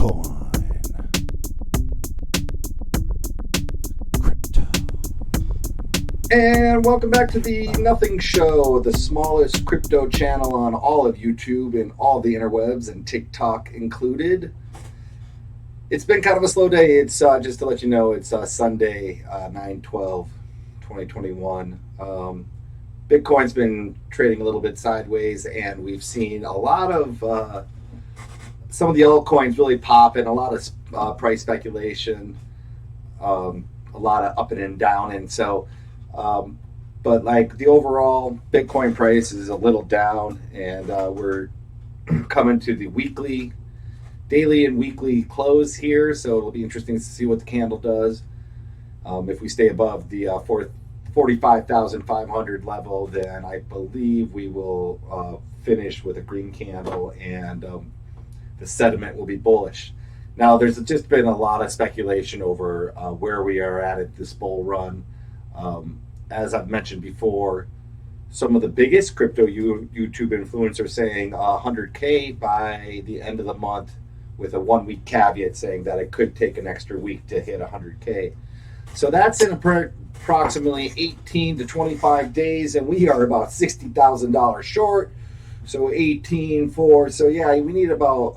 Bitcoin, crypto. And welcome back to the Nothing Show, the smallest crypto channel on all of YouTube and all the interwebs and TikTok included. It's been kind of a slow day. It's just to let you know, it's Sunday, 9/12/2021. Bitcoin's been trading a little bit sideways, and we've seen a lot of some of the altcoins really pop in, a lot of price speculation, a lot of up and down. And so, but like the overall Bitcoin price is a little down, and we're coming to the daily and weekly close here. So it'll be interesting to see what the candle does. If we stay above the 45,500 level, then I believe we will finish with a green candle, and the sentiment will be bullish. Now, there's just been a lot of speculation over where we are at this bull run. As I've mentioned before, some of the biggest crypto YouTube influencers saying 100K by the end of the month, with a 1 week caveat saying that it could take an extra week to hit 100K. So that's in approximately 18 to 25 days, and we are about $60,000 short. So 18.4. So yeah, we need about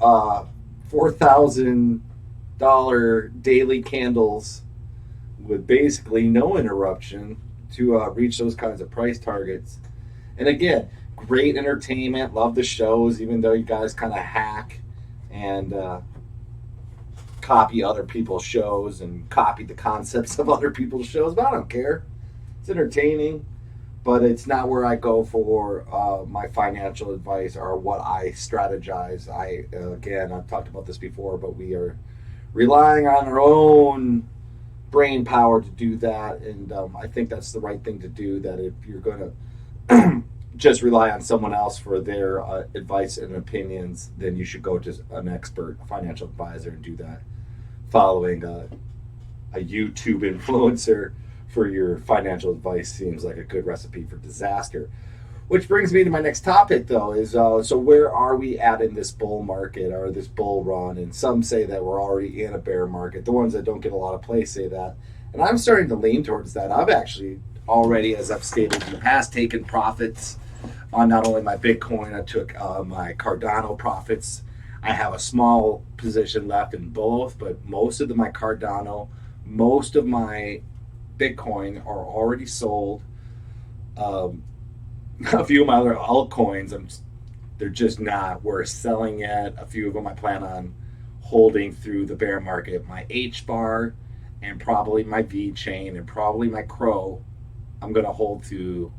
$4,000 daily candles with basically no interruption to reach those kinds of price targets. And again, great entertainment. Love the shows, even though you guys kind of hack and copy other people's shows and copy the concepts of other people's shows. But I don't care. It's entertaining, but it's not where I go for my financial advice or what I strategize. I've talked about this before, but we are relying on our own brain power to do that, and I think that's the right thing to do. That if you're going to just rely on someone else for their advice and opinions, then you should go to an expert, a financial advisor, and do that. Following a YouTube influencer for your financial advice seems like a good recipe for disaster. Which brings me to my next topic, though, is so where are we at in this bull market or this bull run? And some say that we're already in a bear market. The ones that don't get a lot of play say that. And I'm starting to lean towards that. I've actually already, as I've stated in the past, taken profits on not only my Bitcoin, I took my Cardano profits. I have a small position left in both, but most of my Cardano, most of my Bitcoin are already sold. A few of my other altcoins, they're just not worth selling yet. A few of them I plan on holding through the bear market. My HBAR and probably my VeChain and probably my Crow, I'm going to hold to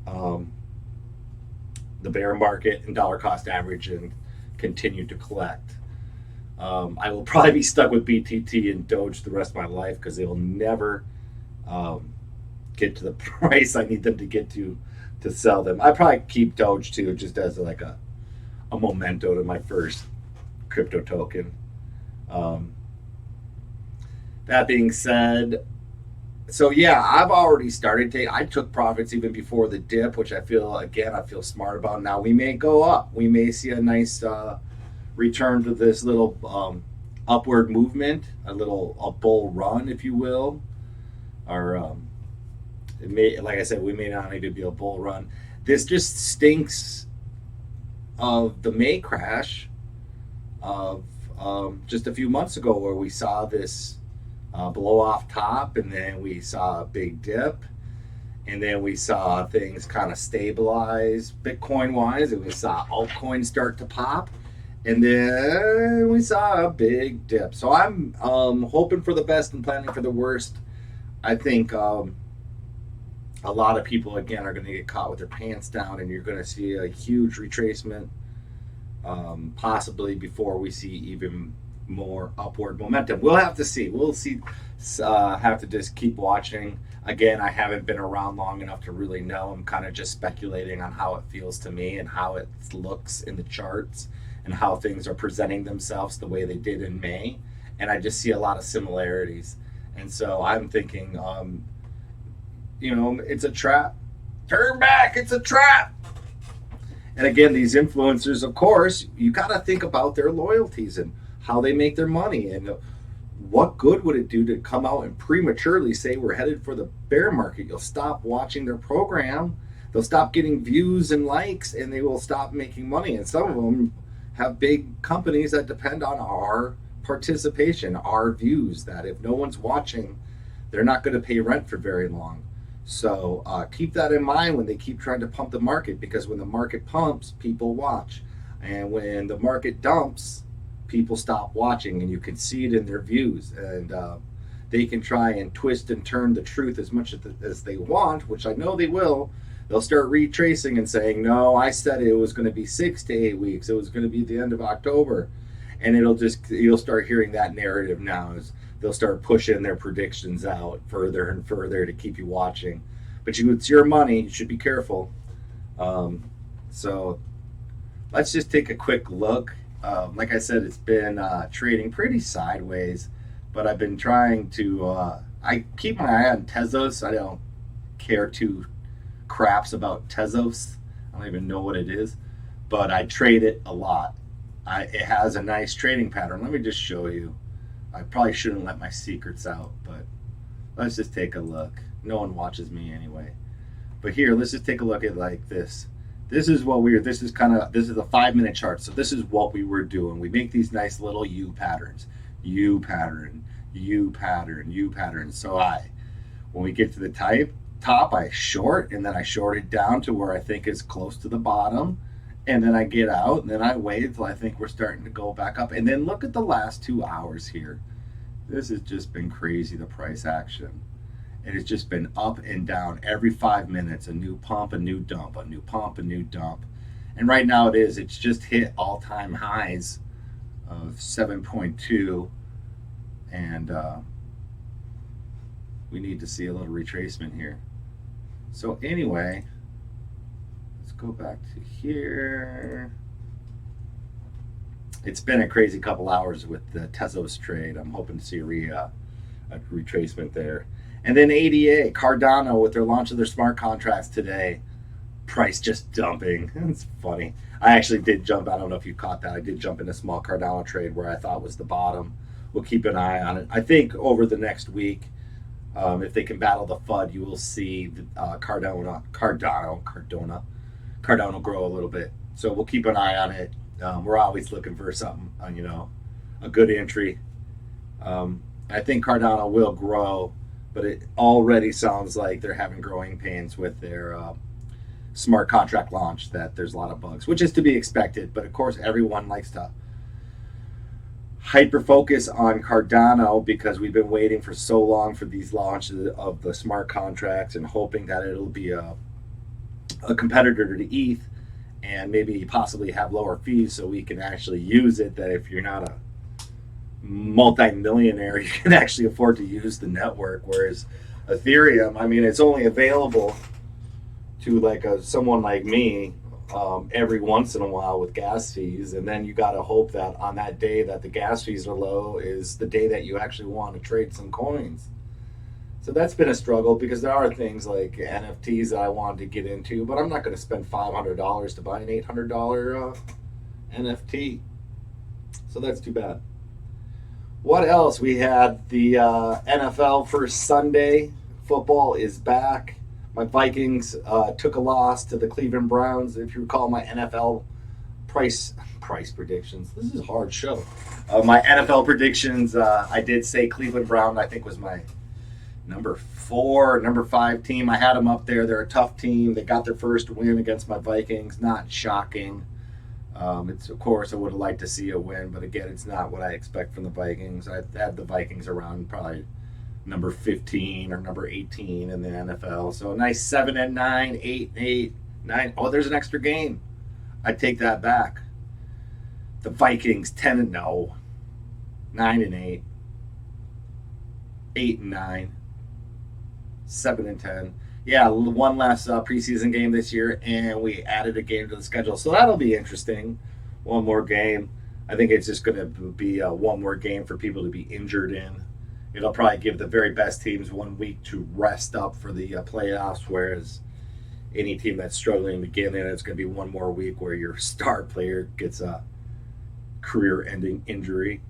the bear market and dollar cost average and continue to collect. I will probably be stuck with BTT and Doge the rest of my life because they will never get to the price I need them to get to sell them. I probably keep Doge too, just as like a memento to my first crypto token. That being said, so yeah, I've already started I took profits even before the dip, which I feel smart about. Now we may go up. We may see a nice return to this little upward movement, a bull run, if you will, or it may, like I said, we may not need to be a bull run. This just stinks of the May crash of just a few months ago, where we saw this blow off top, and then we saw a big dip, and then we saw things kind of stabilize Bitcoin wise, and we saw altcoins start to pop, and then we saw a big dip. So I'm hoping for the best and planning for the worst. I think a lot of people, again, are going to get caught with their pants down, and you're going to see a huge retracement, possibly before we see even more upward momentum. We'll have to see. We'll see. Have to just keep watching. Again, I haven't been around long enough to really know. I'm kind of just speculating on how it feels to me and how it looks in the charts and how things are presenting themselves the way they did in May. And I just see a lot of similarities. And so I'm thinking, it's a trap. Turn back, it's a trap. And again, these influencers, of course, you got to think about their loyalties and how they make their money. And what good would it do to come out and prematurely say we're headed for the bear market? You'll stop watching their program, they'll stop getting views and likes, and they will stop making money. And some of them have big companies that depend on our participation, our views, that if no one's watching, they're not going to pay rent for very long. So keep that in mind when they keep trying to pump the market, because when the market pumps, people watch. And when the market dumps, people stop watching, and you can see it in their views. And they can try and twist and turn the truth as much as they want, which I know they will. They'll start retracing and saying, no, I said it was going to be 6 to 8 weeks. It was going to be the end of October. And you'll start hearing that narrative now as they'll start pushing their predictions out further and further to keep you watching. But it's your money. You should be careful. So let's just take a quick look. Like I said, it's been trading pretty sideways, but I've been trying to, I keep my eye on Tezos. I don't care too craps about Tezos. I don't even know what it is, but I trade it a lot. It has a nice trading pattern. Let me just show you. I probably shouldn't let my secrets out, but let's just take a look. No one watches me anyway. But here, let's just take a look at like this. This is what this is a 5-minute chart. So this is what we were doing. We make these nice little U patterns. U pattern, U pattern, U pattern. So when we get to the top, I short, and then I short it down to where I think is close to the bottom. And then I get out, and then I wait until I think we're starting to go back up. And then look at the last 2 hours here. This has just been crazy, the price action. And it's just been up and down every 5 minutes, a new pump, a new dump, a new pump, a new dump. And right now it's just hit all-time highs of 7.2. And we need to see a little retracement here. So anyway, let's go back to here. It's been a crazy couple hours with the Tezos trade. I'm hoping to see a retracement there. And then ADA, Cardano, with their launch of their smart contracts today, price just dumping. It's funny. I actually did jump. I don't know if you caught that. I did jump in a small Cardano trade where I thought was the bottom. We'll keep an eye on it. I think over the next week, if they can battle the FUD, you will see Cardano grow a little bit. So we'll keep an eye on it. We're always looking for something, a good entry. I think Cardano will grow, but it already sounds like they're having growing pains with their smart contract launch, that there's a lot of bugs, which is to be expected. But of course, everyone likes to hyper focus on Cardano because we've been waiting for so long for these launches of the smart contracts and hoping that it'll be a competitor to ETH and maybe possibly have lower fees so we can actually use it, that if you're not a multi-millionaire, you can actually afford to use the network. Whereas Ethereum, it's only available to someone like me every once in a while with gas fees, and then you got to hope that on that day that the gas fees are low is the day that you actually want to trade some coins. So that's been a struggle, because there are things like NFTs that I wanted to get into, but I'm not going to spend $500 to buy an $800 NFT. So that's too bad. What else? We had the NFL first Sunday. Football is back. My Vikings took a loss to the Cleveland Browns. If you recall my NFL price predictions. This is a hard show. My NFL predictions, I did say Cleveland Brown, I think, was my number 4, number 5 team. I had them up there. They're a tough team. They got their first win against my Vikings. Not shocking. It's, of course, I would have liked to see a win, but again, it's not what I expect from the Vikings. I had the Vikings around probably number 15 or number 18 in the NFL. So a nice 7-9, 8-8, 9. Oh, there's an extra game. I take that back. The Vikings 10-9 and 8, 8-9, 7-10. Yeah, one last preseason game this year, and we added a game to the schedule. So that'll be interesting. One more game. I think it's just going to be one more game for people to be injured in. It'll probably give the very best teams 1 week to rest up for the playoffs, whereas any team that's struggling to get in, it's going to be one more week where your star player gets a career-ending injury.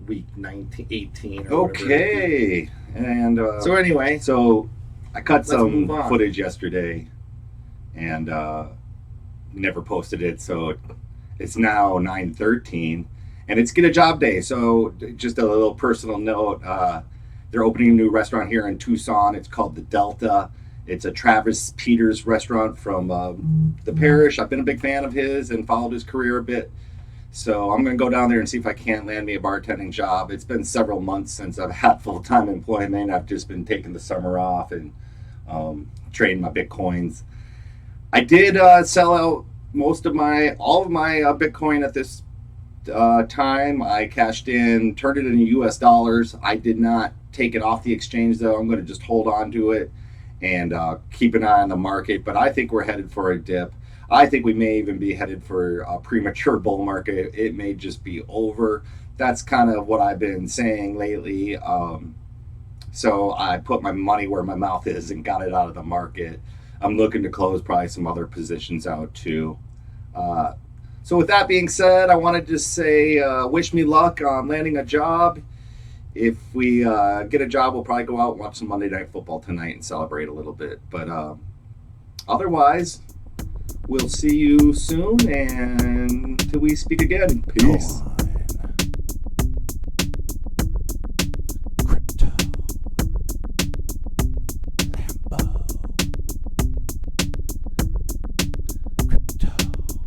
week 19, 18 or whatever. Okay. And So anyway, so I cut let's some move on. footage yesterday and never posted it. So it's now 9:13 and it's Get a Job Day. So just a little personal note. They're opening a new restaurant here in Tucson. It's called The Delta. It's a Travis Peters restaurant from the parish. I've been a big fan of his and followed his career a bit. So I'm going to go down there and see if I can't land me a bartending job. It's been several months since I've had full-time employment. I've just been taking the summer off and trading my Bitcoins. I did sell out all of my Bitcoin at this time. I cashed in, turned it into US dollars. I did not take it off the exchange though. I'm going to just hold on to it and keep an eye on the market. But I think we're headed for a dip. I think we may even be headed for a premature bull market. It may just be over. That's kind of what I've been saying lately. So I put my money where my mouth is and got it out of the market. I'm looking to close probably some other positions out too. So with that being said, I wanted to just say wish me luck on landing a job. If we get a job, we'll probably go out and watch some Monday Night Football tonight and celebrate a little bit. But otherwise, we'll see you soon and until we speak again. Peace.